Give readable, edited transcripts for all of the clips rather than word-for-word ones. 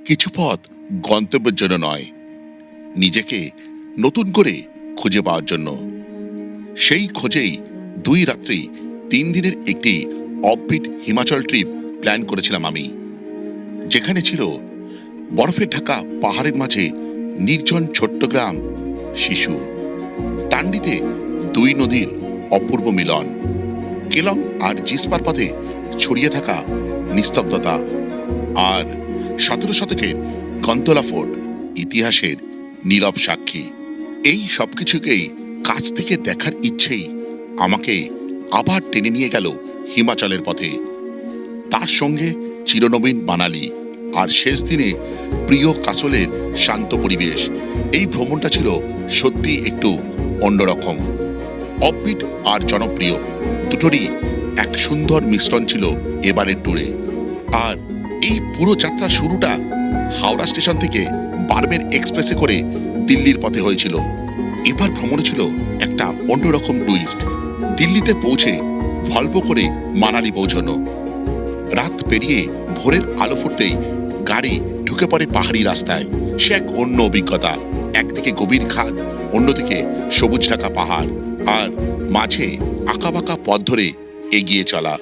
কিছু পথ গন্তব্যের জন্য নয়, নিজেকে নতুন করে খুঁজে পাওয়ার জন্য। সেই খোঁজেই 2 রাত্রি 3 দিনের একটি অফবিট হিমাচল ট্রিপ প্ল্যান করেছিলাম আমি, যেখানে ছিল বরফে ঢাকা পাহাড়ের মাঝে নির্জন ছোট্ট গ্রাম শিশু, টান্ডিতে 2 নদীর অপূর্ব মিলন, কেলং আর জিসপার পথে ছড়িয়ে থাকা নিস্তব্ধতা, আর 17 শতকের গন্তলা ফোর্ট ইতিহাসের নীরব সাক্ষী। এই সবকিছুকেই কাছ থেকে দেখার ইচ্ছেই আমাকে আবার টেনে নিয়ে গেল হিমাচলের পথে। তার সঙ্গে চিরনবীন মানালি, আর শেষ দিনে প্রিয় কাসলের শান্ত পরিবেশ। এই ভ্রমণটা ছিল সত্যি একটু অন্যরকম, অফবিট আর জনপ্রিয় দুটোরই এক সুন্দর মিশ্রণ ছিল এবারের ট্যুরে। আর এই পুরো যাত্রার শুরুটা হাওড়া স্টেশন থেকে বারমের এক্সপ্রেসে করে দিল্লির পথে হয়েছিল। এবার ভ্রমণে ছিল একটা অন্যরকম টুইস্ট। দিল্লিতে পৌঁছে ভলভো করে মানালি পৌঁছানো, রাত পেরিয়ে ভোরের আলো ফুটতেই গাড়ি ঢুকে পড়ে পাহাড়ি রাস্তায়। সে এক অন্য অভিজ্ঞতা, একদিকে গভীর খাদ, অন্যদিকে সবুজ ঢাকা পাহাড়, আর মাঝে আঁকাবাঁকা পথ ধরে এগিয়ে চলা।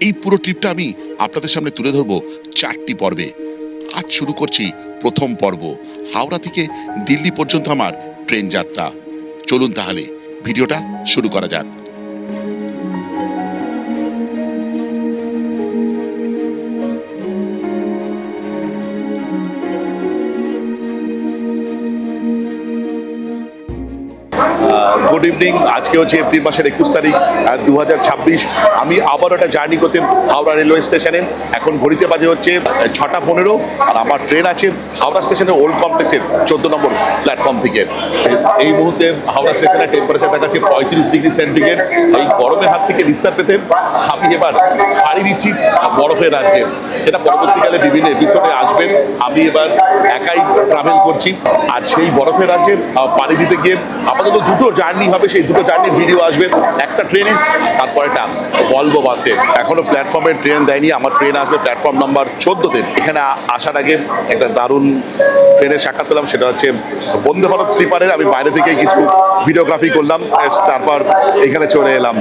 এই পুরো ট্রিপটা আমি আপনাদের সামনে তুলে ধরবো 4টি পর্বে। আজ শুরু করছি প্রথম পর্ব, হাওড়া থেকে দিল্লি পর্যন্ত আমার ট্রেন যাত্রা। চলুন তাহলে ভিডিওটা শুরু করা যাক। Good evening. আজকে হচ্ছে এপ্রিল মাসের 21 তারিখ 2026। আমি আবার একটা জার্নি করতে হাওড়া রেলওয়ে স্টেশনে। এখন ঘড়িতে বাজে হচ্ছে 6:15, আর আমার ট্রেন আছে হাওড়া স্টেশনের ওল্ড কমপ্লেক্সের 14 নম্বর প্ল্যাটফর্ম থেকে। এই মুহূর্তে হাওড়া স্টেশনের টেম্পারেচার দেখাচ্ছে 35 ডিগ্রি সেন্টিগ্রেড। এই গরমের হাত থেকে নিস্তার পেতে আমি এবার পাড়ি দিচ্ছি বরফের রাজ্যে, সেটা পরবর্তীকালে বিভিন্ন এপিসোডে আসবে। আমি এবার একাই ট্রাভেল করছি, আর সেই বরফের রাজ্যে পাড়ি দিতে গিয়ে আপাতত দুটো জার্নি হবে, সেই দুটো জার্নির ভিডিও আসবে, একটা ট্রেনে, তারপর একটা ভলভো বাসে। এখনো প্ল্যাটফর্মে ট্রেন দেয়নি, আমার ট্রেন আসবে প্ল্যাটফর্ম নাম্বার 14-তে। এখানে আসার আগে একটা দারুণ ট্রেনের সাক্ষাৎ পেলাম, সেটা হচ্ছে বন্দে ভারত স্লিপারের। আমি বাইরে থেকে কিছু ভিডিওগ্রাফি করলাম, তারপর এখানে চলে এলাম।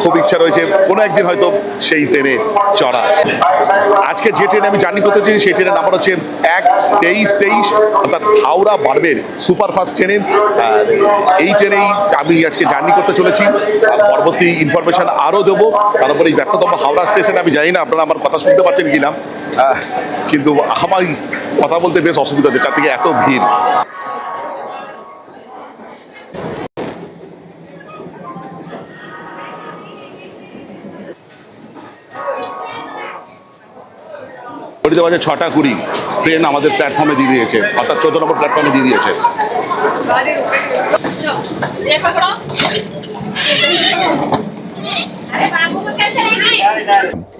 খুব ইচ্ছা রয়েছে কোনো একদিন হয়তো সেই ট্রেনে চড়া। আজকে যে ট্রেনে আমি জার্নি করতে চাই সেই ট্রেনের নাম্বার হচ্ছে 1-23-23, অর্থাৎ হাওড়া বারমের সুপারফাস্ট ট্রেনে। এই ট্রেনেই আমি আজকে জার্নি করতে চলেছি। পরবর্তী ইনফরমেশন আরও দেবো। তারপরে এই ব্যস্ততম হাওড়া স্টেশনে আমি জানি না আপনারা আমার কথা শুনতে পাচ্ছেন কিনা, কিন্তু আমার কথা বলতে বেশ অসুবিধা হচ্ছে, চারদিকে এত ভিড়। ঘড়িতে বাজে 6:20, ট্রেন আমাদের প্ল্যাটফর্মে দিয়ে দিয়েছে, অর্থাৎ 14 নম্বর প্ল্যাটফর্মে দিয়ে দিয়েছে।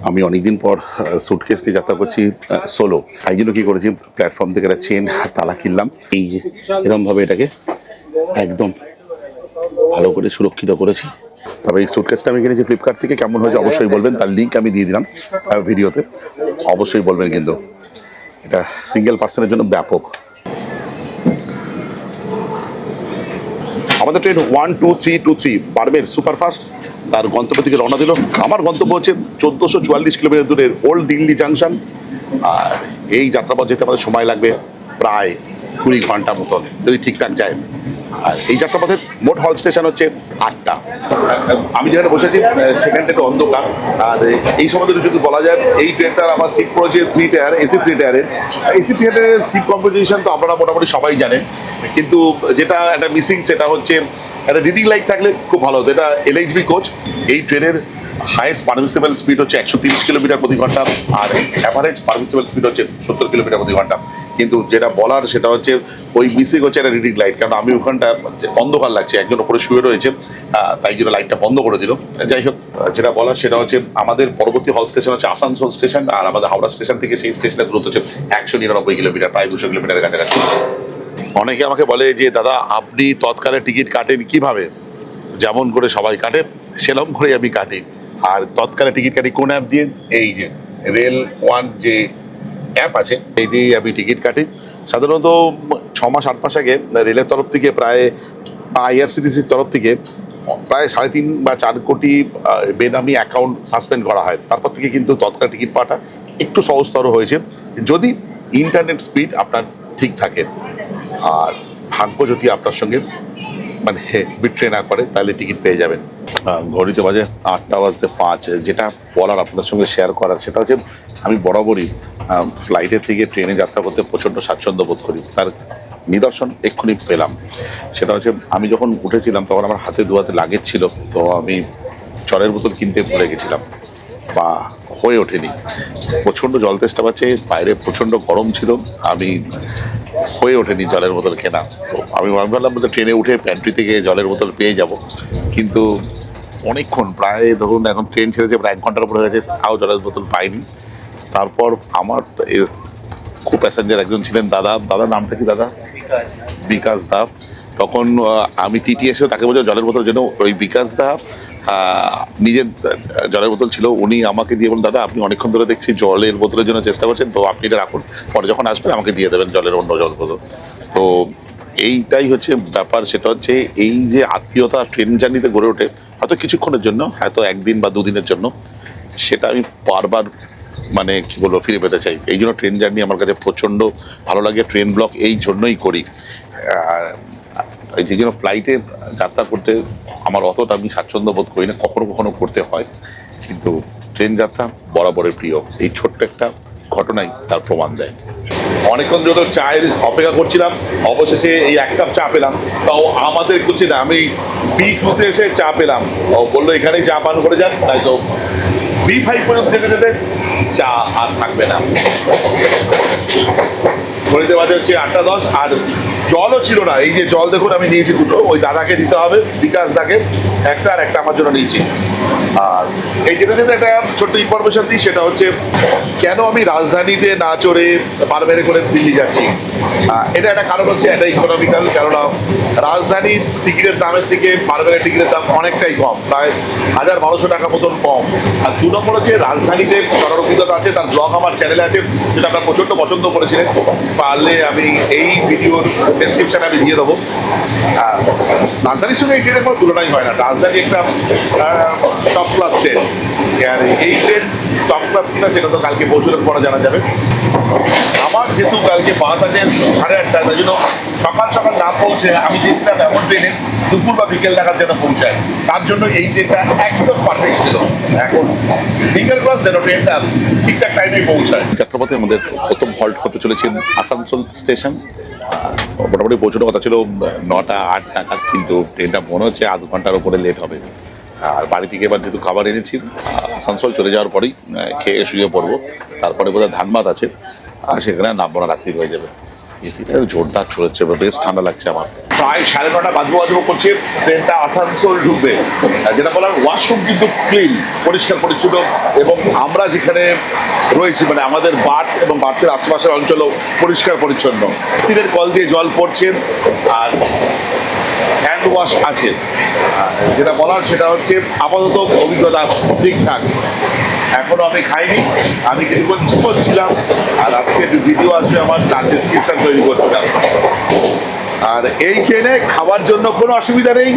আমি অনেকদিন পর সুটকেস নিয়ে যাত্রা করছি সোলো, তাই জন্য কি করেছি, প্ল্যাটফর্ম থেকে একটা চেন তালা কিনলাম। এই যে এরকমভাবে এটাকে একদম ভালো করে সুরক্ষিত করেছি। তবে এই সুটকেসটা আমি কিনেছি ফ্লিপকার্ট থেকে, কেমন হয়েছে অবশ্যই বলবেন, তার লিঙ্ক আমি দিয়ে দিলাম ভিডিওতে, অবশ্যই বলবেন। কিন্তু এটা সিঙ্গেল পার্সনের জন্য ব্যাপক। আমাদের ট্রেন 12323 বারমের সুপারফাস্ট তার গন্তব্য থেকে রওনা দিল। আমার গন্তব্য হচ্ছে 1444 কিলোমিটার দূরের ওল্ড দিল্লি জাংশন, আর এই যাত্রাপথ যেতে আমাদের সময় লাগবে প্রায় 20 ঘন্টা মতন, যদি ঠিকঠাক যায়। আর এই যাত্রাপথের মোট হল স্টেশন হচ্ছে 8টা। আমি যেখানে বসেছি সেখানটা একটু অন্ধকার, আর এই সময় যদি বলা যায় এই ট্রেনটার আমার সিট পড়েছে 3 টায়ার, এসি 3 টায়ারের। এসি 3 টায়ারের সিট কম্পোজিশন তো আপনারা মোটামুটি সবাই জানেন, কিন্তু যেটা একটা মিসিং সেটা হচ্ছে একটা রিডিং লাইট থাকলে খুব ভালো হতো। এটা LHB কোচ। এই ট্রেনের হাইয়েস্ট পারমিসিবল স্পিড হচ্ছে 130 কিলোমিটার প্রতি ঘন্টা, আর অ্যাভারেজ পারমিসিবল স্পিড হচ্ছে 70 কিলোমিটার প্রতি ঘন্টা। কিন্তু যেটা বলার সেটা হচ্ছে ওই মিসিং হচ্ছে একটা রিডিং লাইট, কারণ আমি ওখানটা অন্ধকার লাগছে, একজন ওপরে শুয়ে রয়েছে, তাই জন্য লাইটটা বন্ধ করে দিল। যাই হোক, যেটা বলার সেটা হচ্ছে আমাদের পরবর্তী হল স্টেশন হচ্ছে আসানসোল স্টেশন, আর আমাদের হাওড়া স্টেশন থেকে সেই স্টেশনের দূরত্ব হচ্ছে 199 কিলোমিটার, প্রায় 200 কিলোমিটারের কাছাকাছি। অনেকে আমাকে বলে যে দাদা আপনি তৎকালে টিকিট কাটেন কিভাবে? যেমন করে সবাই কাটে সেরকম করে আমি কাটি। আর তৎকালে টিকিট কাটি কোন অ্যাপ দিয়ে? এই যে রেল ওয়ান যে অ্যাপ আছে, এই দিয়েই আমি টিকিট কাটি। সাধারণত 6 মাস 8 মাস আগে রেলের তরফ থেকে প্রায় বা আইআরসিটিসির তরফ থেকে প্রায় 3.5 বা 4 কোটি বেনামি অ্যাকাউন্ট সাসপেন্ড করা হয়। তারপর থেকে কিন্তু তৎকাল টিকিট পাওয়াটা একটু সহজতর হয়েছে, যদি ইন্টারনেট স্পিড আপনার ঠিক থাকে আর ভাগ্য যদি আপনার সঙ্গে মানে বিট্রে না করে, তাহলে টিকিট পেয়ে যাবেন। ঘড়িতে বাজে 8:05। যেটা বলার আপনাদের সঙ্গে শেয়ার করার সেটা হচ্ছে, আমি বরাবরই ফ্লাইটের থেকে ট্রেনে যাত্রা করতে প্রচণ্ড স্বাচ্ছন্দ্য বোধ করি। তার নিদর্শন এক্ষুনি পেলাম। সেটা হচ্ছে, আমি যখন উঠেছিলাম তখন আমার হাতে দুহাতে লাগেজ ছিল, তো আমি জলের বোতল কিনতে ভুলে গেছিলাম বা হয়ে ওঠেনি। প্রচণ্ড জল তেষ্টা পাচ্ছে, বাইরে প্রচণ্ড গরম ছিল, আমি হয়ে ওঠেনি জলের বোতল কেনা। তো আমি ভাবলাম যে ট্রেনে উঠে প্যান্ট্রি থেকে জলের বোতল পেয়ে যাব, কিন্তু অনেকক্ষণ, প্রায় ধরুন এখন ট্রেন ছেড়েছে প্রায় 1 ঘন্টার উপরে হয়েছে, তাও জলের বোতল পাইনি। তারপর আমার খুব প্যাসেঞ্জার একজন ছিলেন, দাদার নামটা কি দাদা? বিকাশ দা। তখন আমি টিটি এসেও তাকে বলছি জলের বোতল জন্য, ওই বিকাশ দা নিজের জলের বোতল ছিল, উনি আমাকে দিয়ে বলেন, দাদা আপনি অনেকক্ষণ ধরে দেখছি জলের বোতলের জন্য চেষ্টা করছেন, তো আপনি এটা রাখুন, পরে যখন আসবেন আমাকে দিয়ে দেবেন জলের অন্য জল বোতল। তো এইটাই হচ্ছে ব্যাপার। সেটা হচ্ছে এই যে আত্মীয়তা ট্রেন জার্নিতে গড়ে ওঠে, হয়তো কিছুক্ষণের জন্য, হয়তো 1 দিন বা 2 দিনের জন্য, সেটা আমি বারবার মানে কি বলবো ফিরে পেতে চাই। এই জন্য ট্রেন জার্নি আমার কাছে প্রচণ্ড ভালো লাগে, ট্রেন ব্লগ এই জন্যই করি। এই জন্য ফ্লাইটে যাত্রা করতে আমার অতটা আমি স্বাচ্ছন্দ্য বোধ করি না, কখনো কখনো করতে হয়, কিন্তু ট্রেন যাত্রা বরাবরের প্রিয়। এই ছোট্ট একটা ঘটনাই তার প্রমাণ দেয়। অনেকক্ষণ যত চায়ের অপেক্ষা করছিলাম, অবশেষে এই 1 কাপ চা পেলাম, তাও আমাদের করছি না, আমি B2-তে এসে চা পেলাম। ও বললো এখানেই চা পান করে যান, তাই তো B5 পর্যন্ত যেতে যেতে চা আর থাকবে না। ঘড়িতে বাজে হচ্ছে 8:10, আর জলও ছিল না। এই যে জল দেখুন আমি নিয়েছি দুটো, ওই দাদাকে দিতে হবে, বিকাশ দাকে একটা, আর একটা আমার জন্য নিয়েছি। আর এই যেতে যেতে একটা ছোট্ট ইনফরমেশন দিই, সেটা হচ্ছে কেন আমি রাজধানীতে না চড়ে বারবেরে করে দিল্লি যাচ্ছি। এটা একটা কারণ হচ্ছে, এটা ইকোনমিক্যাল, কেননা রাজধানীর টিকিটের দামের থেকে বারবেরের টিকিটের দাম অনেকটাই কম, প্রায় 1000-1200 টাকা মতন কম। আর 2 নম্বর হচ্ছে রাজধানীতে চড়ার অভিজ্ঞতা আছে, তার ব্লগ আমার চ্যানেলে আছে, যেটা আপনারা প্রচণ্ড পছন্দ করেছিলেন। পারলে আমি এই ভিডিওর ডেসক্রিপশনে আমি দিয়ে দেবো। রাজধানীর সঙ্গে এই ট্রেনের কোনো তুলনাই হয় না। রাজধানী একটা টপ ক্লাস ট্রেন, আর এই ট্রেন টপ ক্লাস কিনা সেটা তো কালকে পৌঁছানোর পরে জানা যাবে। আমার যেহেতু কালকে বাস আছে 8:30, তাই জন্য সকাল সকাল না পৌঁছে আমি চেয়েছিলাম এমন ট্রেনে দুপুর বা বিকেল নাগাদ যেন পৌঁছায়, তার জন্য এই ট্রেনটা একদম পারফেক্ট ছিল। এখন ফিঙ্গার ক্রস যেন ট্রেনটা ঠিকঠাক টাইমে পৌঁছায়। যাত্রাপথে আমাদের প্রথম হল্ট করতে চলেছে আসানসোল স্টেশন। মোটামুটি পৌঁছানোর কথা ছিল 9:08 নাগাদ, কিন্তু ট্রেনটা মনে হচ্ছে 1/2 ঘন্টার উপরে লেট হবে। আর বাড়ি থেকে এবার যেহেতু খাবার এনেছি, আসানসোল চলে যাওয়ার পরেই খেয়ে শুয়ে পড়বো, তারপরে বোধহয় ধানবাদ আছে, আর সেখানে নামবো না, রাত্রি হয়ে যাবে। এসিটা জোরদার চলেছে, বেশ ঠান্ডা লাগছে আমার। প্রায় 9:30 বাজবো করছে, ট্রেনটা আসানসোল ঢুকবে। যেটা বলার, ওয়াশরুম কিন্তু ক্লিন, পরিষ্কার পরিচ্ছন্ন, এবং আমরা যেখানে রয়েছি মানে আমাদের বার্থ এবং বার্থের আশেপাশের অঞ্চলও পরিষ্কার পরিচ্ছন্ন। সিলের কল দিয়ে জল পড়ছে, আর হ্যান্ড ওয়াশ আছে। যেটা বলার সেটা হচ্ছে আপাতত অভিজ্ঞতা ঠিকঠাক। এখনো আমি খাইনি, আমি কিছুক্ষণ করছিলাম, আর আজকে ভিডিও আসবে আমার, তার ডিসক্রিপশন তৈরি করছিলাম। আর এই ট্রেনে খাওয়ার জন্য কোনো অসুবিধা নেই।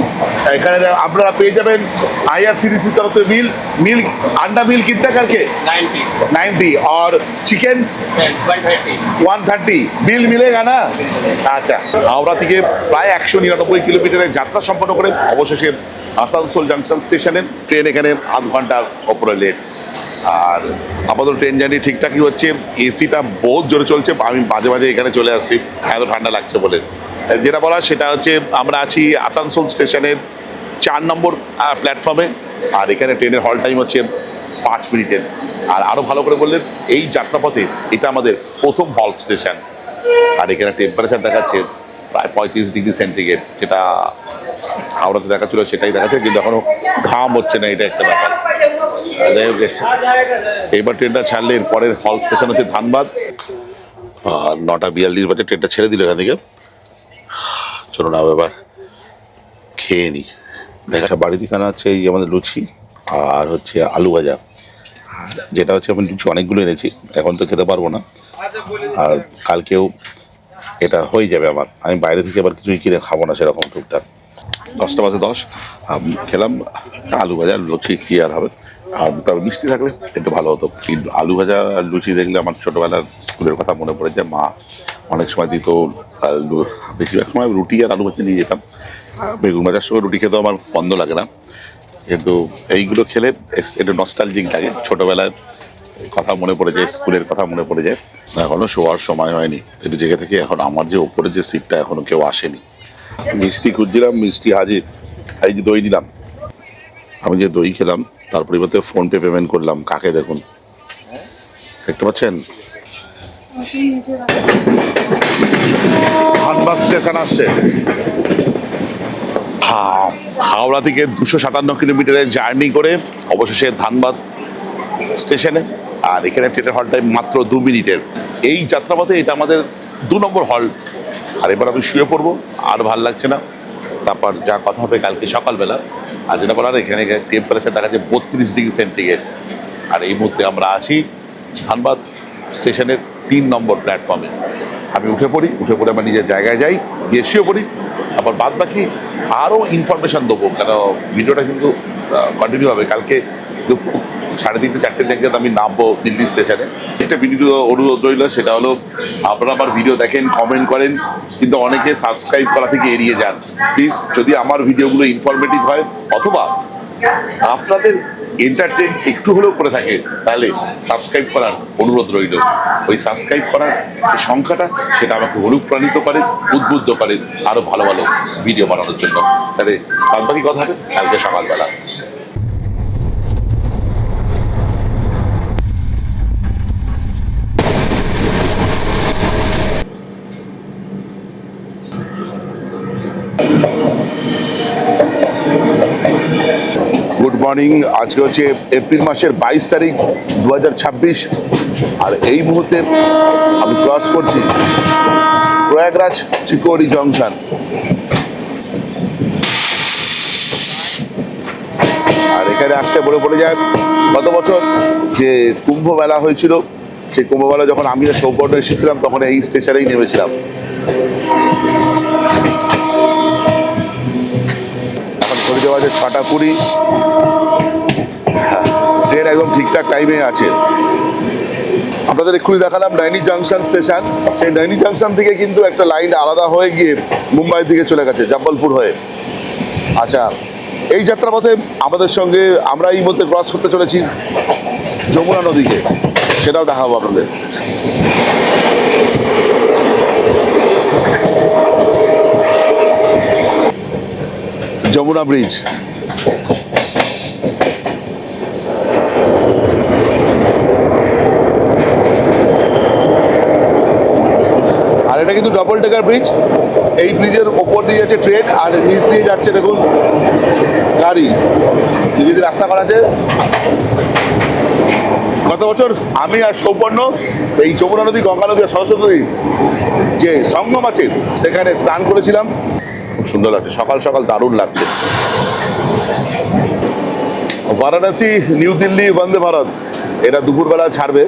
এখানে আপনারা পেয়ে যাবেন आईआरसीटीसी तरफ से मिल अंडा मिल कितना करके 90 और चिकन 130 बिल मिलेगा ना। আচ্ছা, হাওড়া থেকে প্রায় 199 কিলোমিটারের যাত্রা সম্পন্ন করে অবশেষে আসানসোল জাংশন স্টেশনে ট্রেন এখানে 8 ঘন্টার ওপরে লেট। আর আপাতত ট্রেন জার্নি ঠিকঠাকই হচ্ছে, এসিটা বহুত জোরে চলছে, আমি মাঝে মাঝে এখানে চলে আসছি এত ঠান্ডা লাগছে বলে। যেটা বলা সেটা হচ্ছে, আমরা আছি আসানসোল স্টেশনের 4 নম্বর প্ল্যাটফর্মে, আর এখানে ট্রেনের হল টাইম হচ্ছে 5 মিনিটের। আর আরও ভালো করে বললেন, এই যাত্রাপথে এটা আমাদের প্রথম হল স্টেশন। আর এখানে টেম্পারেচার দেখাচ্ছে প্রায় 35 ডিগ্রি সেন্টিগ্রেড, যেটা হাওড়াতে দেখাচ্ছিল সেটাই দেখাচ্ছে, কিন্তু এখনও ঘাম হচ্ছে না, এটা একটা ব্যাপার। যাই হোক, এইবার ট্রেনটা ছাড়লে এর পরের হল স্টেশন হচ্ছে ধানবাদ। 9:42 বাজে ট্রেনটা ছেড়ে দিল এখান থেকে। চলো না এবার খেয়ে নিই। দেখা বাড়িতে খানা হচ্ছে এই আমাদের লুচি আর হচ্ছে আলু ভাজা, যেটা হচ্ছে আমি লুচি অনেকগুলো এনেছি, এখন তো খেতে পারবো না, আর কালকেও এটা হয়ে যাবে আমার। আমি বাইরে থেকে আবার কিছুই কিনে খাবো না সেরকম টুকটাক। 10:10 খেলাম আলু ভাজা লুচি, কি আর হবে। আর তবে মিষ্টি থাকলে একটু ভালো হতো, কিন্তু আলু ভাজা আর লুচি দেখলে আমার ছোটবেলার স্কুলের কথা মনে পড়ে যায়। মা অনেক সময় দিত, বেশিরভাগ সময় রুটি আর আলু ভাজা নিয়ে যেতাম। বেগুন ভাজার সময় রুটি খেতেও আমার বন্ধ লাগে না, কিন্তু এইগুলো খেলে একটু নস্টালজিক লাগে। ছোটবেলায় কথা মনে পড়ে যায়, স্কুলের কথা মনে পড়ে যায়। এখনো শোয়ার সময় হয়নি, একটু জেগে থেকে এখন আমার যে ওপরে যে সিটটা এখনো কেউ আসেনি। মিষ্টি খুঁজছিলাম, মিষ্টি হাজির। এই যে দই দিলাম, আমি যে দই খেলাম তার পরিবর্তে ফোনপে পেমেন্ট করলাম। কাকে দেখুন, দেখতে পাচ্ছেন? ধানবাদ স্টেশন আসছে। হাওড়া থেকে 257 কিলোমিটারের জার্নি করে অবশেষে ধানবাদ স্টেশনে। আর এখানে ট্রেনের হল টাইম মাত্র 2 মিনিটের। এই যাত্রাপথে এটা আমাদের 2 নম্বর হল। আর এবার আমি শুয়ে পড়বো, আর ভাল লাগছে না। তারপর যা কথা হবে কালকে সকালবেলা। আর যেটা বলার, এখানে টেম্পারেচার দেখা যাচ্ছে 32 ডিগ্রি সেন্টিগ্রেড। আর এই মুহূর্তে আমরা আছি ধানবাদ স্টেশনের 3 নম্বর প্ল্যাটফর্মে। আমি উঠে পড়ি, উঠে পড়ে আমার নিজের জায়গায় যাই, গিয়ে শুয়ে পড়ি। আবার বাদ বাকি আরও ইনফরমেশান দেবো, কেন ভিডিওটা কিন্তু কন্টিনিউ হবে। কালকে 3:30-4টের দিকে আমি নামবো দিল্লি স্টেশনে। একটা ভিডিও অনুরোধ রইল, সেটা হলো আপনারা আমার ভিডিও দেখেন, কমেন্ট করেন, কিন্তু অনেকে সাবস্ক্রাইব করা থেকে এড়িয়ে যান। প্লিজ, যদি আমার ভিডিওগুলো ইনফরমেটিভ হয় অথবা আপনাদের এন্টারটেইন একটু হলেও করে থাকে, তাহলে সাবস্ক্রাইব করার অনুরোধ রইল। ওই সাবস্ক্রাইব করার যে সংখ্যাটা, সেটা আমাকে অনুপ্রাণিত করে, উদ্বুদ্ধ করে আরও ভালো ভালো ভিডিও বানানোর জন্য। তাহলে বাদ বাকি কথা হবে কালকে সকালবেলা। Good morning. আজকে হচ্ছে এপ্রিল মাসের 22 তারিখ 2026। আর এই মুহূর্তে আমি ক্রস করছি প্রয়াগরাজ চিকোরি জংশন। আর এখানে আসতে পড়ে যায় গত বছর যে কুম্ভ মেলা হয়েছিল, সেই কুম্ভ মেলা যখন আমি সৌপর্ণ এসেছিলাম তখন এই স্টেশনেই নেমেছিলাম। এখন ঘড়িতে বাজে 6:20। ট্রেন একদম ঠিকঠাক টাইমে আছে। আপনাদের এক্ষুনি দেখালাম নৈনি জাংশন স্টেশন। সেই নৈনি জাংশন থেকে কিন্তু একটা লাইন আলাদা হয়ে গিয়ে মুম্বাই দিকে চলে গেছে, জব্বলপুর হয়ে। আচ্ছা, এই যাত্রাপথে আমাদের সঙ্গে আমরা এই মধ্যে ক্রস করতে চলেছি যমুনা নদীকে, সেটাও দেখাবো আপনাদের। যমুনা ব্রিজ। আর এটা কিন্তু ডবল ডেকার ব্রিজ। এই ব্রিজের ওপর দিয়ে যাচ্ছে ট্রেন, আর নিচ দিয়ে যাচ্ছে দেখুন গাড়ি। নিজেদের রাস্তা করা আছে। গত বছর আমি আর সৌপর্ণ এই যমুনা নদী, গঙ্গা নদী আর সরস্বতী নদী যে সঙ্গম আছে, সেখানে স্নান করেছিলাম। খুব সুন্দর লাগছে, সকাল সকাল দারুণ লাগছে। বারাণসী নিউ দিল্লি বন্দে ভারত, এটা দুপুরবেলা ছাড়বে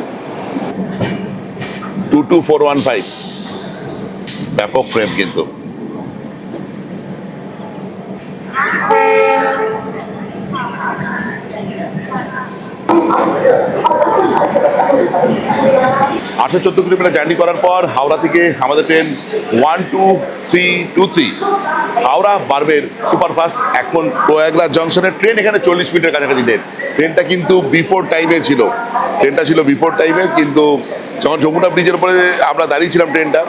22415। ব্যাপক ফ্রেম কিন্তু। আটশো 14 কিলোমিটার জার্নি করার পর হাওড়া থেকে আমাদের ট্রেন 12323 হাওড়া বারবের সুপারফাস্ট এখন প্রয়াগরাজ জংশনের ট্রেন। এখানে 40 মিনিটের কাছাকাছি ট্রেন। ট্রেনটা কিন্তু বিফোর টাইমে ছিল, ট্রেনটা ছিল বিফোর টাইমে। কিন্তু যখন যমুনা ব্রিজের উপরে আমরা দাঁড়িয়েছিলাম ট্রেনটা,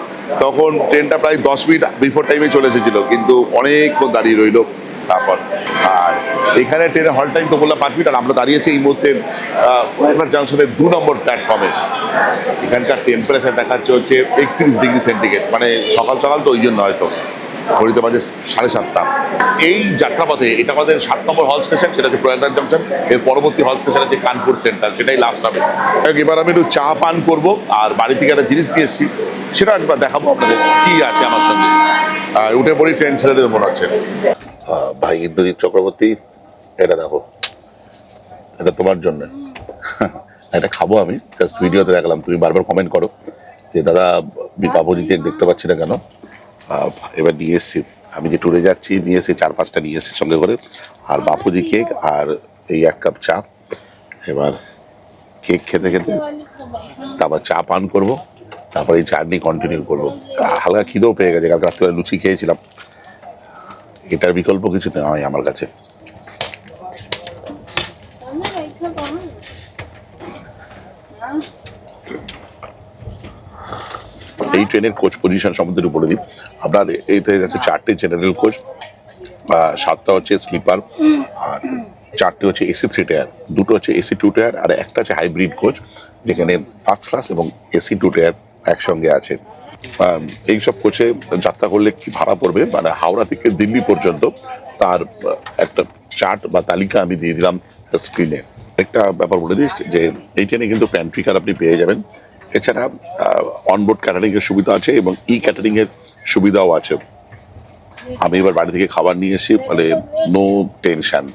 তখন ট্রেনটা প্রায় 10 মিনিট বিফোর টাইমে চলে এসেছিল, কিন্তু অনেকক্ষণ দাঁড়িয়ে রইল তারপর। আর এখানে ট্রেনের হল টাইম তো বললাম 5 মিনিট। আর আমরা দাঁড়িয়েছি এই মুহূর্তে প্রয়াগরাজ জংশনের 2 নম্বর প্ল্যাটফর্মে। এখানকার টেম্পারেচার দেখাচ্ছে হচ্ছে 31 ডিগ্রি সেন্টিগ্রেড। মানে সকাল সকাল তো ওই জন্য হয়তো ঘড়িতে বাজে 7:30। এই যাত্রাপথে এটা আমাদের 7 নম্বর হল স্টেশন, সেটা হচ্ছে প্রয়াগরাজ জংশন। এর পরবর্তী হল স্টেশন আছে কানপুর সেন্টার, সেটাই লাস্ট হবে। এবার আমি একটু চা পান করব, আর বাড়ি থেকে একটা জিনিস নিয়ে এসেছি, সেটা একবার দেখাবো আপনাদের কি আছে আমার সঙ্গে। উঠে পড়ি, ট্রেন ছেড়ে দেবে মনে হচ্ছে। ভাই ইন্দ্রজিৎ চক্রবর্তী, এটা দেখো, এটা তোমার জন্য। এটা খাবো আমি, জাস্ট ভিডিওতে দেখলাম, তুমি বারবার কমেন্ট করো যে দাদা বাবুজিকে দেখতে পাচ্ছি না কেন। এবার নিয়ে এসছি, আমি যে ট্যুরে যাচ্ছি নিয়ে এসেছি 4-5টা নিয়ে এসেছি সঙ্গে করে, আর বাপুজি কেক আর এই 1 কাপ চা। এবার কেক খেতে খেতে তারপর চা পান করবো, তারপর এই জার্নি কন্টিনিউ করবো। হালকা খিদেও পেয়ে গেছে, কালকে রাত্রিবেলা লুচি খেয়েছিলাম, এটার বিকল্প কিছু নয় আমার কাছে। এই ট্রেনের কোচ পজিশন সম্বন্ধে একটু বলে দিই। আপনার এইতে আছে 4টে জেনারেল কোচ, 7টা হচ্ছে স্লিপার, আর 4টে হচ্ছে এসি 3 টায়ার, 2টো হচ্ছে এসি 2 টায়ার, আর একটা হচ্ছে হাইব্রিড কোচ যেখানে ফার্স্ট ক্লাস এবং এসি 2 টায়ার একসঙ্গে আছে। এইসব কোচে যাত্রা করলে কি ভাড়া পড়বে, মানে হাওড়া থেকে দিল্লি পর্যন্ত, তার একটা চার্ট বা তালিকা আমি দিয়ে দিলাম স্ক্রিনে। একটা ব্যাপার বলে দিই যে এই ট্রেনে কিন্তু প্যান্ট্রি কার আপনি পেয়ে যাবেন, এছাড়া অনবোর্ড ক্যাটারিং এর সুবিধা আছে এবং ই ক্যাটারিং এর সুবিধাও আছে। আমি এবার বাড়ি থেকে খাবার নিয়ে এসেছি, মানে নো টেনশন,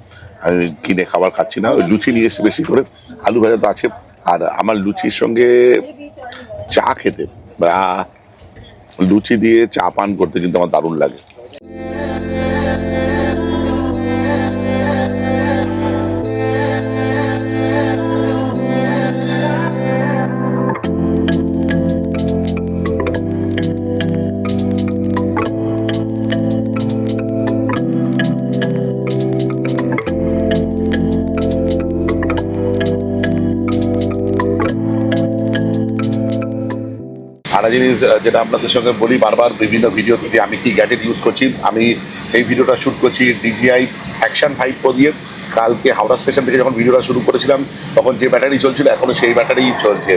আমি কিনে খাবার খাচ্ছি না। ওই লুচি নিয়ে এসেছি বেশি করে, আলু ভাজা তো আছে, আর আমার লুচির সঙ্গে চা খেতে বা লুচি দিয়ে চা পান করতে কিন্তু আমার দারুণ লাগে। আরেকটা জিনিস যেটা আপনাদের সঙ্গে বলি বারবার বিভিন্ন ভিডিওতে, যে আমি কি গ্যাজেট ইউজ করছি। আমি এই ভিডিওটা শ্যুট করছি DJI Action 5 Pro দিয়ে। কালকে হাওড়া স্টেশন থেকে যখন ভিডিওটা শুরু করেছিলাম তখন যে ব্যাটারি চলছিল এখনও সেই ব্যাটারি চলছে।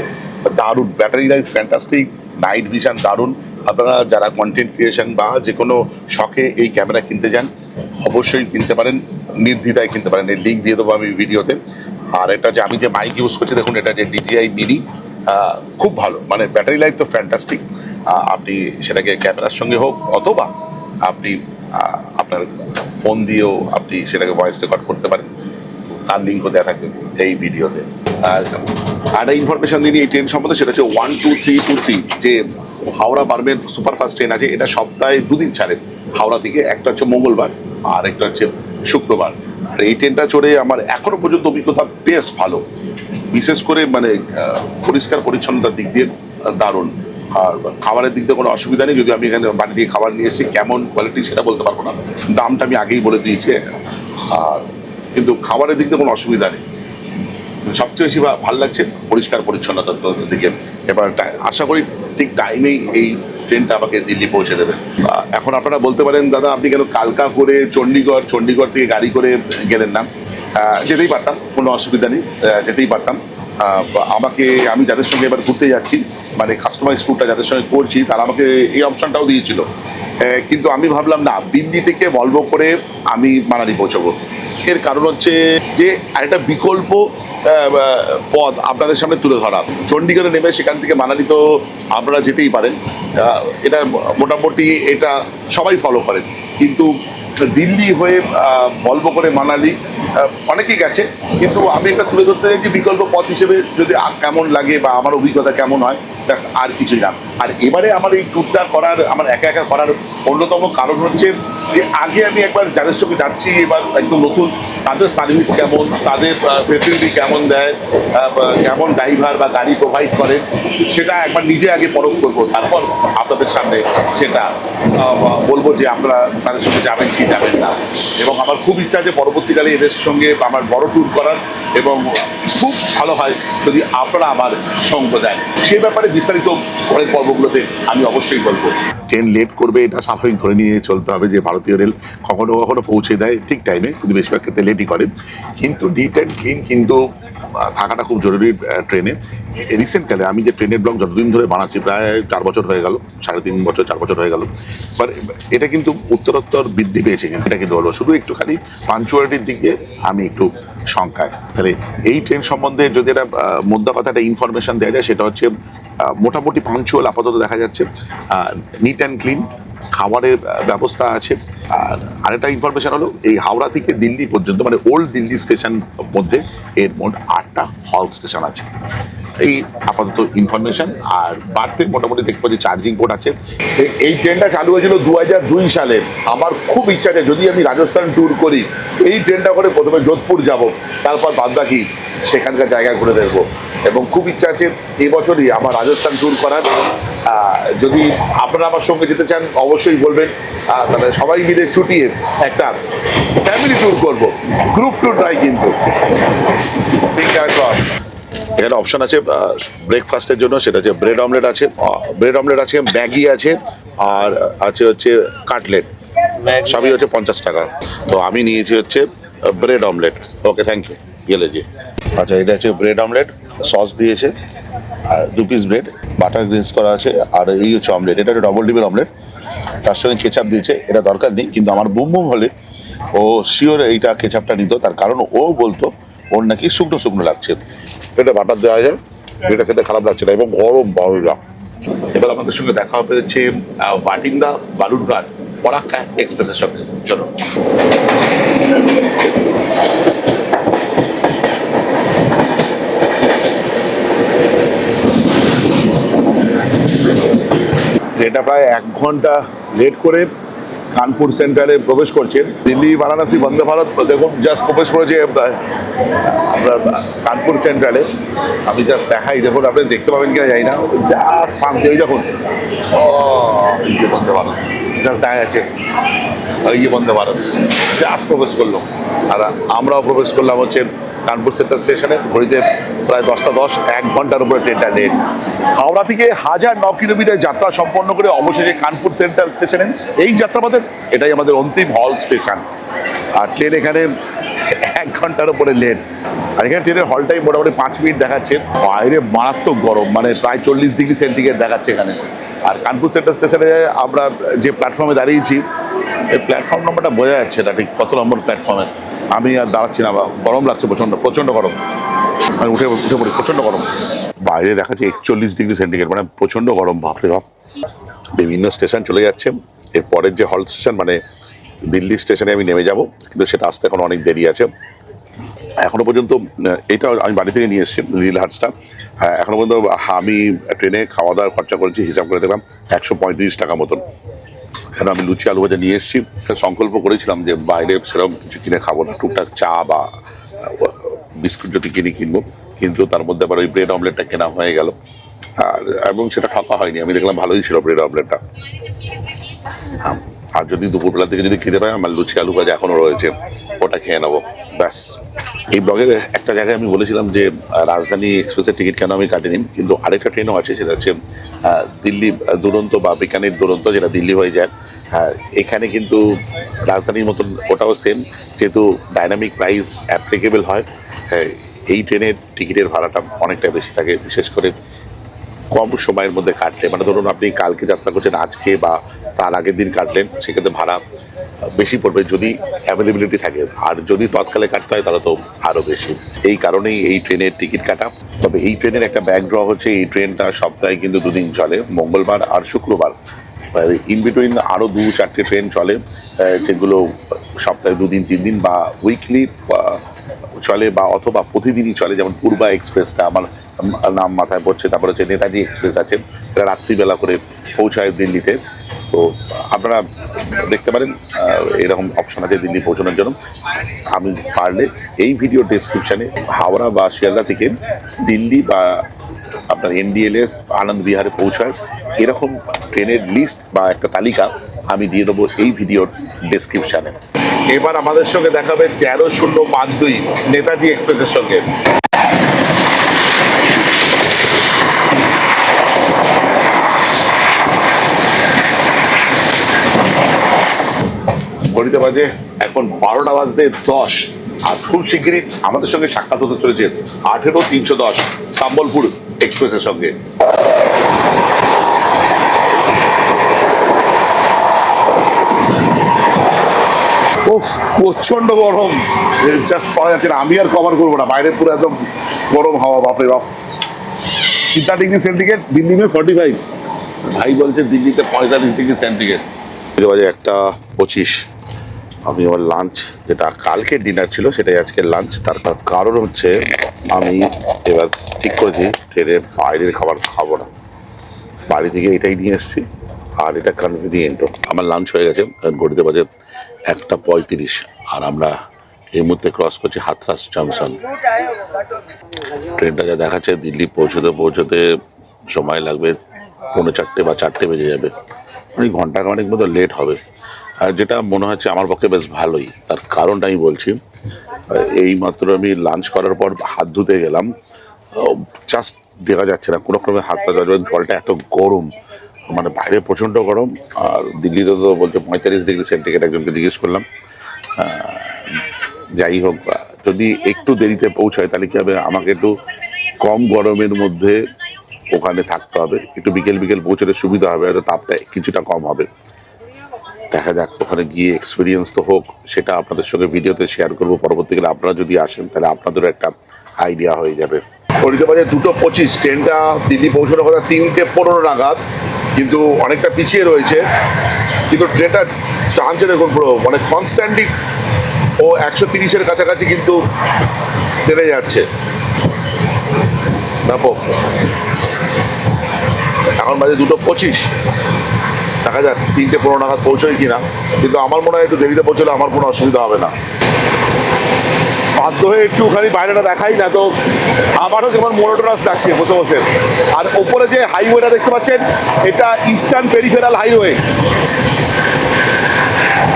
দারুণ battery life, fantastic, night vision দারুণ। আপনারা যারা কন্টেন্ট ক্রিয়েশন বা যে কোনো শখে এই ক্যামেরা কিনতে যান অবশ্যই কিনতে পারেন, নির্দ্বিধায় কিনতে পারেন, এর লিঙ্ক দিয়ে দেবো আমি ভিডিওতে। আর এটা যে আমি যে মাইক ইউজ করছি দেখুন, এটা যে DJI মিনি, খুব ভালো, মানে ব্যাটারি লাইফ তো ফ্যান্টাস্টিক। আপনি সেটাকে ক্যামেরার সঙ্গে হোক অথবা আপনি আপনার ফোন দিয়েও আপনি সেটাকে ভয়েস রেকর্ড করতে পারেন, তার লিঙ্কও দেওয়া থাকবে এই ভিডিওতে। আর একটা ইনফরমেশন দিই এই ট্রেন সম্বন্ধে, সেটা হচ্ছে 12323, যে হাওড়া বারমের সুপারফাস্ট ট্রেন আছে, এটা সপ্তাহে 2 দিন ছাড়ে হাওড়া থেকে। একটা হচ্ছে মঙ্গলবার আর একটা হচ্ছে শুক্রবার। আর এই ট্রেনটা চড়ে আমার এখনো পর্যন্ত অভিজ্ঞতা বেশ ভালো, বিশেষ করে মানে পরিষ্কার পরিচ্ছন্নতার দিক দিয়ে দারুণ। আর খাবারের দিক দিয়ে কোনো অসুবিধা নেই, যদি আমি এখানে বাড়ি দিয়ে খাবার নিয়ে এসেছি, কেমন কোয়ালিটি সেটা বলতে পারবো না, দামটা আমি আগেই বলে দিয়েছি। আর কিন্তু খাবারের দিক দিয়ে কোনো অসুবিধা নেই। সবচেয়ে বেশি ভালো লাগছে পরিষ্কার পরিচ্ছন্নতার দিকে। এবার আশা করি ঠিক টাইমেই এই ট্রেনটা আমাকে দিল্লি পৌঁছে দেবে। এখন আপনারা বলতে পারেন দাদা আপনি কেন কালকা করে চণ্ডীগড় থেকে গাড়ি করে গেলেন না? যেতেই পারতাম, কোনো অসুবিধা নেই, যেতেই পারতাম। আমি যাদের সঙ্গে এবার ঘুরতে যাচ্ছি, মানে কাস্টমাইজ ট্যুরটা যাদের সঙ্গে করছি, তারা আমাকে এই অপশনটাও দিয়েছিল, কিন্তু আমি ভাবলাম না, দিল্লি থেকে ভলভো করে আমি মানালি পৌঁছবো। এর কারণ হচ্ছে যে একটা বিকল্প পথ আপনাদের সামনে তুলে ধরা। চণ্ডীগড়ে নেমে সেখান থেকে মানালি তো আপনারা যেতেই পারেন, এটা মোটামুটি এটা সবাই ফলো করেন, কিন্তু দিল্লি হয়ে ভলভো করে মানালি অনেকেই গেছে, কিন্তু আমি এটা তুলে ধরতে চাইছি বিকল্প পথ হিসেবে, যদি কেমন লাগে বা আমার অভিজ্ঞতা কেমন হয়, ব্যাস আর কিছুই না। আর এবারে আমার এই ট্যুরটা করার, আমার একা একা করার অন্যতম কারণ হচ্ছে যে আগে আমি একবার যাদের সঙ্গে যাচ্ছি, এবার একদম নতুন, তাদের সার্ভিস কেমন, তাদের ফেসিলিটি কেমন দেয়, কেমন ড্রাইভার বা গাড়ি প্রোভাইড করে, সেটা একবার নিজে আগে পরখ করবো, তারপর আপনাদের সামনে সেটা বলবো যে আপনারা তাদের সঙ্গে যাবেন কি যাবেন না। এবং আমার খুব ইচ্ছা আছে পরবর্তীকালে এদের সঙ্গে আমার বড় ট্যুর করার, এবং খুব ভালো হয় যদি আপনারা আমার সঙ্গ দেন। সে ব্যাপারে বিস্তারিত পরের পর্বগুলোতে আমি অবশ্যই বলবো। ট্রেন লেট করবে এটা স্বাভাবিক ধরে নিয়ে চলতে হবে, যে ভারতীয় রেল কখনো কখনো পৌঁছে দেয় ঠিক টাইমে, কিন্তু বেশিরভাগ ক্ষেত্রে লেটই করে। কিন্তু নিট অ্যান্ড ক্লিন কিন্তু থাকাটা খুব জরুরি ট্রেনে। রিসেন্টকালে আমি যে ট্রেনের ব্লগ যতদিন ধরে বানাচ্ছি, প্রায় 4 বছর হয়ে গেল, 3.5 বছর 4 বছর হয়ে গেল, বাট এটা কিন্তু উত্তরোত্তর বৃদ্ধি পেয়েছে। কিন্তু এটা কিন্তু বলবো শুধু একটুখানি পাঞ্চুয়ালিটির দিকে আমি একটু শঙ্কায়। তাহলে এই ট্রেন সম্বন্ধে যদি একটা মোদ্দা কথা একটা ইনফরমেশন দেওয়া যায়, সেটা হচ্ছে মোটামুটি পাঞ্চুয়াল আপাতত দেখা যাচ্ছে, নিট অ্যান্ড ক্লিন, খাবারের ব্যবস্থা আছে, আর আরেকটা ইনফরমেশন হলো এই হাওড়া থেকে দিল্লি পর্যন্ত মানে ওল্ড দিল্লি স্টেশন মধ্যে এর মোট 8টা হল স্টেশন আছে। এই আপাতত ইনফরমেশন। আর বাড়তে মোটামুটি দেখবো যে চার্জিং পোর্ট আছে। এই ট্রেনটা চালু হয়েছিল 2002 সালে। আমার খুব ইচ্ছা আছে যদি আমি রাজস্থান ট্যুর করি এই ট্রেনটা করে প্রথমে যোধপুর যাব, তারপর বাদবাকি সেখানকার জায়গা ঘুরে দেখবো। এবং খুব ইচ্ছা আছে এই বছরই আমার রাজস্থান ট্যুর করার। যদি আপনারা আমার সঙ্গে যেতে চান অবশ্যই বলবেন, তাহলে সবাই মিলে ছুটিয়ে একটা ফ্যামিলি ট্যুর করব, গ্রুপ ট্যুর নয় কিন্তু। এখানে অপশন আছে ব্রেকফাস্টের জন্য, সেটা হচ্ছে ব্রেড অমলেট আছে, ম্যাগি আছে, আর আছে হচ্ছে কাটলেট, সবই হচ্ছে 50 টাকা। তো আমি নিয়েছি হচ্ছে bread omelette. Okay, thank you. গেলে যে আচ্ছা, এটা হচ্ছে ব্রেড অমলেট, সস দিয়েছে আর 2 পিস ব্রেড, বাটার গ্রিনস করা আছে, আর এই হচ্ছে অমলেট। এটা একটা ডবল ডিমের অমলেট, তার সঙ্গে কেচাপ দিয়েছে। এটা দরকার নেই, কিন্তু আমার বুম বুম হলে ও শিওর এইটা কেচাপটা নিত, তার কারণ ও বলতো ওর নাকি শুকনো শুকনো লাগছে। এটা বাটার দেওয়া যায়, এটা খেতে খারাপ লাগছে না এবং গরম বাউলা। এবার আমাদের সঙ্গে দেখা হবে হচ্ছে বাটিন্দা বালুরঘাট ফরাক্কা এক্সপ্রেসের সঙ্গে। চলো। এটা প্রায় 1 ঘন্টা লেট করে কানপুর সেন্ট্রালে প্রবেশ করছে। দিল্লি বারাণসী বন্দে ভারত দেখুন জাস্ট প্রবেশ করেছে আপনার কানপুর সেন্ট্রালে। আমি জাস্ট দেখাই, দেখুন আপনি দেখতে পাবেন কিনা জানি না, জাস্ট পাম্প দিয়ে দেখুন বন্দে ভারত জাস্ট দেখা যাচ্ছে, এই বন্দে ভারত জাস্ট প্রবেশ করলো। আর আমরাও প্রবেশ করলাম হচ্ছে কানপুর সেন্ট্রাল স্টেশনে। ঘড়িতে প্রায় 10টা 10, 1 ঘন্টার উপরে ট্রেনটা লেট। হাওড়া থেকে 1009 কিলোমিটার যাত্রা সম্পন্ন করে অবশেষে কানপুর সেন্ট্রাল স্টেশনে এই যাত্রাপথে এটাই আমাদের অন্তিম হল স্টেশন। আর ট্রেন এখানে 1 ঘন্টার উপরে লেট। আর এখানে ট্রেনের হল টাইম মোটামুটি 5 মিনিট দেখাচ্ছে। বাইরে মারাত্মক গরম, মানে প্রায় 40 ডিগ্রি সেন্টিগ্রেড দেখাচ্ছে এখানে। আর কানপুর সেন্ট্রাল স্টেশনে আমরা যে প্ল্যাটফর্মে দাঁড়িয়েছি, এই প্ল্যাটফর্ম নম্বরটা বোঝা যাচ্ছে না ঠিক কত নম্বর প্ল্যাটফর্মে। আমি আর দাঁড়াচ্ছি না, গরম লাগছে, প্রচণ্ড গরম। আমি উঠে পড়ি, প্রচণ্ড গরম। বাইরে দেখাচ্ছে 41 ডিগ্রি সেন্টিগ্রেড, মানে প্রচণ্ড গরম, বাপরে বাপ। বিভিন্ন স্টেশন চলে যাচ্ছে। এর পরের যে হল স্টেশন মানে দিল্লি স্টেশনে আমি নেমে যাব, কিন্তু সেটা আসতে এখন অনেক দেরি আছে। এখনো পর্যন্ত এটা আমি বাড়ি থেকে নিয়ে এসেছি রিল হার্টসটা। এখনো পর্যন্ত আমি ট্রেনে খাওয়া দাওয়ার খরচা করেছি, হিসাব করে দেখলাম 135 টাকা মতন। কেন আমি লুচি আলু ভাজা নিয়ে এসেছি। সংকল্প করেছিলাম যে বাইরে সেরকম কিছু কিনে খাবো না, টুকটাক চা বা বিস্কুট যদি কিনবো, কিন্তু তার মধ্যে আবার ওই ব্রেড অমলেটটা কেনা হয়ে গেল। এবং সেটা খাওয়া হয়নি। আমি দেখলাম ভালোই ছিল ব্রেড অমলেটটা। আর যদি দুপুরবেলা থেকে যদি খেতে পাই, আমার লুচি আলু ভাজা এখনো রয়েছে, ওটা খেয়ে নেবো ব্যাস। এই ব্লগের একটা জায়গায় আমি বলেছিলাম যে রাজধানী এক্সপ্রেসের টিকিট কেন আমি কাটিনি, কিন্তু আরেকটা ট্রেনও আছে, সেটা হচ্ছে দিল্লি দুরন্ত বা বিকানের দুরন্ত, যেটা দিল্লি হয়ে যায়। এখানে কিন্তু রাজধানীর মতন ওটাও সেম, যেহেতু ডাইনামিক প্রাইস অ্যাপ্লিকেবল হয়। এই ট্রেনের টিকিটের ভাড়াটা অনেকটা বেশি থাকে, বিশেষ করে কম সময়ের মধ্যে কাটলে। মানে ধরুন আপনি কালকে যাত্রা করছেন, আজকে বা তার আগের দিন কাটলেন, সেক্ষেত্রে ভাড়া বেশি পড়বে যদি অ্যাভেলেবিলিটি থাকে। আর যদি তৎকালে কাটতে হয় তাহলে তো আরও বেশি। এই কারণেই এই ট্রেনের টিকিট কাটা। তবে এই ট্রেনের একটা ব্যাক ড্র হচ্ছে, এই ট্রেনটা সপ্তাহে কিন্তু 2 দিন চলে, মঙ্গলবার আর শুক্রবার। ইন বিটুইন আরও 2-4টে ট্রেন চলে, যেগুলো সপ্তাহে 2 দিন 3 দিন বা উইকলি চলে, বা অথবা প্রতিদিনই চলে। যেমন পূর্বা এক্সপ্রেসটা আমার নাম মাথায় পড়ছে, তারপর হচ্ছে নেতাজি এক্সপ্রেস আছে, এরা রাত্রিবেলা করে পৌঁছায় দিল্লিতে। তো আপনারা দেখতে পারেন এরকম অপশন আছে দিল্লি পৌঁছানোর জন্য। আমি পারলে এই ভিডিও ডেসক্রিপশানে হাওড়া বা শিয়ালদা থেকে দিল্লি বা আপনার NDLS আনন্দ বিহারে পৌঁছায় এরকম ট্রেনের লিস্ট বা একটা তালিকা আমি দিয়ে দেবো এই ভিডিওর ডেসক্রিপশানে। এবার আমাদের সঙ্গে দেখা হবে 13:52 নেতাজি এক্সপ্রেসের সঙ্গে। ঘড়িতে বাজে এখন 12:10, আর খুব শিগগিরই আমাদের সঙ্গে সাক্ষাৎ হতে চলেছে 18:310 সম্বলপুর এক্সপ্রেসের সঙ্গে। প্রচন্ড গরম, জাস্ট পাওয়া যাচ্ছে না। আমি আর কভার করবো না, বাইরে পুরো একদম গরম হাওয়া, বাপরে বাপ। 43 ডিগ্রি সেন্টিগ্রেড, দিল্লি মে 45। ভাই বলছে দিল্লিতে 45 ডিগ্রি সেন্টিগ্রেড। বাজে 1:25। আমি আমার লাঞ্চ, যেটা কালকে ডিনার ছিল সেটাই আজকের লাঞ্চ। তার কারণ হচ্ছে আমি এবার ঠিক করেছি ট্রেনের বাইরের খাবার খাবো না, বাড়ি থেকে এটাই নিয়ে এসেছি। আর এটা কনভিনিয়েন্টও। আমার লাঞ্চ হয়ে গেছে, ঘড়িতে বাজে 1:35, আর আমরা এই মুহূর্তে ক্রস করছি হাথরাস জাংশন। ট্রেনটা যা দেখাচ্ছে দিল্লি পৌঁছতে সময় লাগবে 3:45 বা 4টে বেজে যাবে, মানে ঘন্টাখানেক মতো লেট হবে। আর যেটা মনে হচ্ছে আমার পক্ষে বেশ ভালোই। তার কারণটা আমি বলছি, এই মাত্র আমি লাঞ্চ করার পর হাত ধুতে গেলাম, জাস্ট দেখা যাচ্ছে না কোনো ক্রমে হাতটা জলটা এত গরম, মানে বাইরে প্রচণ্ড গরম। আর দিল্লিতে তো বলছে 45°C। একজনকে জিজ্ঞেস করলাম। যাই হোক, যদি একটু দেরিতে পৌঁছায় তাহলে কি হবে, আমাকে একটু কম গরমের মধ্যে ওখানে থাকতে হবে, একটু বিকেল পৌঁছলে সুবিধা হবে, হয়তো তাপটা কিছুটা কম হবে। দেখা যাক, ওখানে গিয়ে এক্সপিরিয়েন্স তো হোক, সেটা আপনাদের সঙ্গে ভিডিওতে শেয়ার করবো পরবর্তীকালে। আপনারা যদি আসেন তাহলে আপনাদেরও একটা আইডিয়া হয়ে যাবে। ঘড়িতে বাজে 2:25, ট্রেনটা দিল্লি পৌঁছানোর কথা 3:15 নাগাদ, কিন্তু অনেকটা পিছিয়ে রয়েছে। কিন্তু ট্রেনটা টানছে দেখুন পুরো, মানে কনস্ট্যান্টলি ও 130-এর কাছাকাছি কিন্তু টেনে যাচ্ছে ব্যাপক। এখন বাজে 2:25, দেখা যাক 3:15 নাগাদ পৌঁছোয় কিনা। কিন্তু আমার মনে হয় একটু দেরিতে পৌঁছলে আমার কোনো অসুবিধা হবে না। বাধ্য হয়ে একটুখানি বাইরেটা দেখাই না তো আমারও যেমন মোনোটোনাস লাগছে বসে বসে। আর ওপরে যে হাইওয়েটা দেখতে পাচ্ছেন, এটা ইস্টার্ন পেরিফেরাল হাইওয়ে,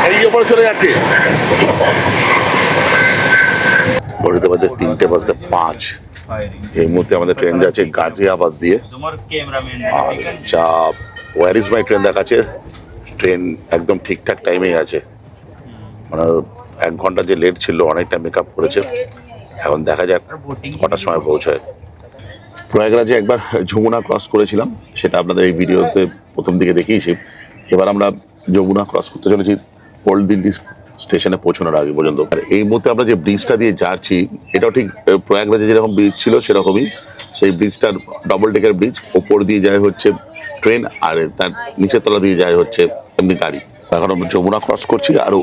এই ওপরে চলে যাচ্ছে। ঘড়িতে বাজে 3:05। এই মুহূর্তে আমাদের ট্রেন যাচ্ছে গাজিয়াবাদ দিয়ে। আর যা ওয়ার ইজ মাই ট্রেন দেখাচ্ছে, ট্রেন একদম ঠিকঠাক টাইমেই আছে, মানে 1 ঘন্টা যে লেট ছিল অনেকটা মেকআপ করেছে। এখন দেখা যাক কটার সময় পৌঁছায়। প্রয়াগরাজে একবার যমুনা ক্রস করেছিলাম, সেটা আপনাদের এই ভিডিওতে প্রথম দিকে দেখিয়েছি। এবার আমরা যমুনা ক্রস করতে চলেছি ওল্ড দিল্লি স্টেশনে পৌঁছানোর আগে পর্যন্ত। আর এই মুহূর্তে আমরা যে ব্রিজটা দিয়ে যাচ্ছি, এটাও ঠিক প্রয়াগরাজে যেরকম ব্রিজ ছিল সেরকমই। সেই ব্রিজটার ডবল ডেকার ব্রিজ, ওপর দিয়ে যায় হচ্ছে ট্রেন, আর তার নিচের তলা দিয়ে যায় হচ্ছে এমনি গাড়ি। এখন আমরা যমুনা ক্রস করছি, আর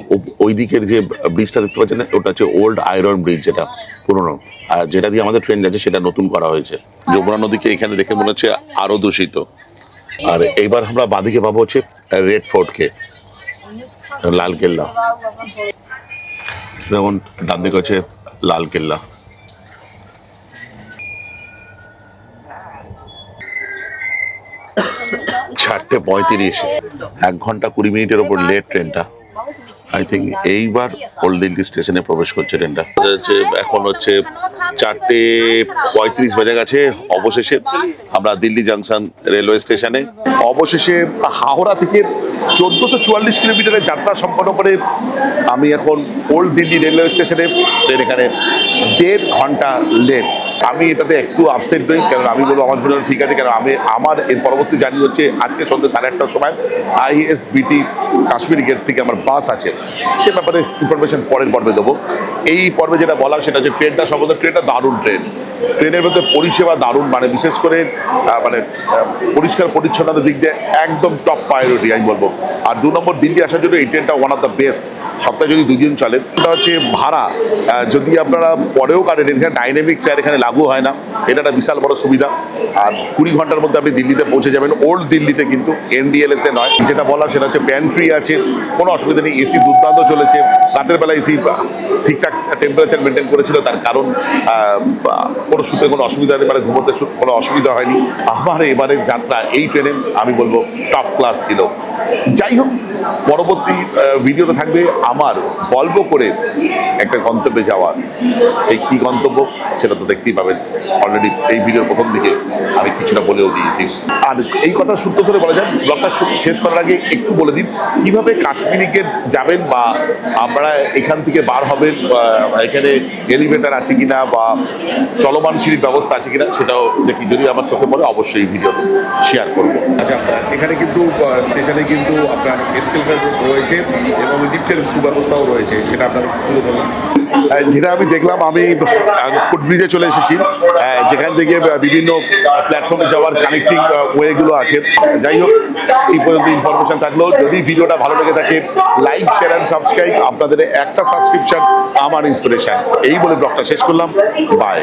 ওই দিকের যে ব্রিজটা দেখতে পাচ্ছেন ওটা হচ্ছে ওল্ড আয়রন ব্রিজ, যেটা পুরনো। আর যেটা দিয়ে আমাদের ট্রেন যাচ্ছে সেটা নতুন করা হয়েছে। যমুনা নদীকে এখানে দেখে মনে হচ্ছে আরো দূষিত। আর এইবার আমরা বাঁদিকে পাবো হচ্ছে রেড ফোর্টকে, লাল কেল্লা। যেমন ডান দিকে হচ্ছে লাল কেল্লা। 4:35, 1 ঘন্টা 20 মিনিটের ওপর লেট ট্রেনটা। আই থিঙ্ক এইবার ওল্ড দিল্লি স্টেশনে প্রবেশ করছে ট্রেনটা। এখন হচ্ছে 4:35 বেজে গেছে। অবশেষে আমরা দিল্লি জাংশন রেলওয়ে স্টেশনে। অবশেষে হাওড়া থেকে 1444 কিলোমিটারের যাত্রা সম্পন্ন করে আমি এখন ওল্ড দিল্লি রেলওয়ে স্টেশনে। ট্রেন এখানে 1.5 ঘন্টা লেট। আমি এটাতে একটু আপসেট নই, কারণ আমি বলবো আমার জন্য ঠিক আছে, কারণ আমার এর পরবর্তী জার্নি হচ্ছে আজকে সন্ধ্যে 8:30টার সময় ISBT কাশ্মীরি গেট থেকে আমার বাস আছে। সে ব্যাপারে ইনফরমেশন পরের পর্বে দেবো। এই পর্বে যেটা বলা সেটা হচ্ছে ট্রেনটা সম্বন্ধে। ট্রেনটা দারুণ ট্রেন, ট্রেনের মধ্যে পরিষেবা দারুণ, মানে বিশেষ করে মানে পরিষ্কার পরিচ্ছন্নতার দিক দিয়ে একদম টপ প্রায়োরিটি আমি বলবো। আর 2 নম্বর, দিল্লি আসার জন্য এই ট্রেনটা ওয়ান অফ দ্য বেস্ট। সপ্তাহে যদি 2 দিন চলে। এটা হচ্ছে ভাড়া, যদি আপনারা পরেও কাটেন, এখানে ডাইনামিক ফেয়ার এখানে লাগু হয় না, এটা একটা বিশাল বড় সুবিধা। আর 20 ঘন্টার মধ্যে আপনি দিল্লিতে পৌঁছে যাবেন, ওল্ড দিল্লিতে, কিন্তু NDLS এ নয়। যেটা বলা সেটা হচ্ছে প্যান্ট্রি আছে, কোনো অসুবিধা নেই। এসি দুর্দান্ত চলেছে, রাতের বেলা এসি ঠিকঠাক টেম্পারেচার মেনটেন করেছিল, তার কারণ কোনো সূত্রে কোনো অসুবিধা নেই, মানে ঘুমোতে কোনো অসুবিধা হয়নি। আমার এবারের যাত্রা এই ট্রেনে আমি বলবো টপ ক্লাস ছিল। যাই হোক, পরবর্তী ভিডিওতে থাকবে আমার ভলভো করে একটা গন্তব্যে যাওয়ার। সেই কি গন্তব্য সেটা তো দেখতেই পাবেন। অলরেডি এই ভিডিওর প্রথম দিকে আমি কিছুটা বলেও দিয়েছি। আর এই কথা সূত্র ধরে বলা যায়, ব্লগটা শেষ করার আগে একটু বলে দিন কিভাবে কাশ্মীরি গেট যাবেন, বা আমরা এখান থেকে বার হবেন, এখানে এলিভেটর আছে কিনা বা চলমান সিঁড়ির ব্যবস্থা আছে কিনা, সেটাও দেখি। যদি আমার চোখে পড়ে অবশ্যই ভিডিওতে শেয়ার করবো। আচ্ছা, এখানে কিন্তু স্টেশনে কিন্তু আপনার এসকেলেটর রয়েছে এবং লিফটের সুব্যবস্থাও রয়েছে, সেটা আপনাদের তুলে ধরলাম। যেটা আমি দেখলাম, আমি ফুটব্রিজে চলে এসেছি, যেখান থেকে বিভিন্ন প্ল্যাটফর্মে যাওয়ার কানেক্টিং ওয়েগুলো আছে। যাই হোক, এই পর্যন্ত ইনফরমেশন থাকলো। যদি ভিডিওটা ভালো লেগে থাকে, লাইক, শেয়ার অ্যান্ড সাবস্ক্রাইব। আপনাদের একটা সাবস্ক্রিপশন আমার ইন্সপিরেশন। এই বলে ব্লগটা শেষ করলাম। বাই।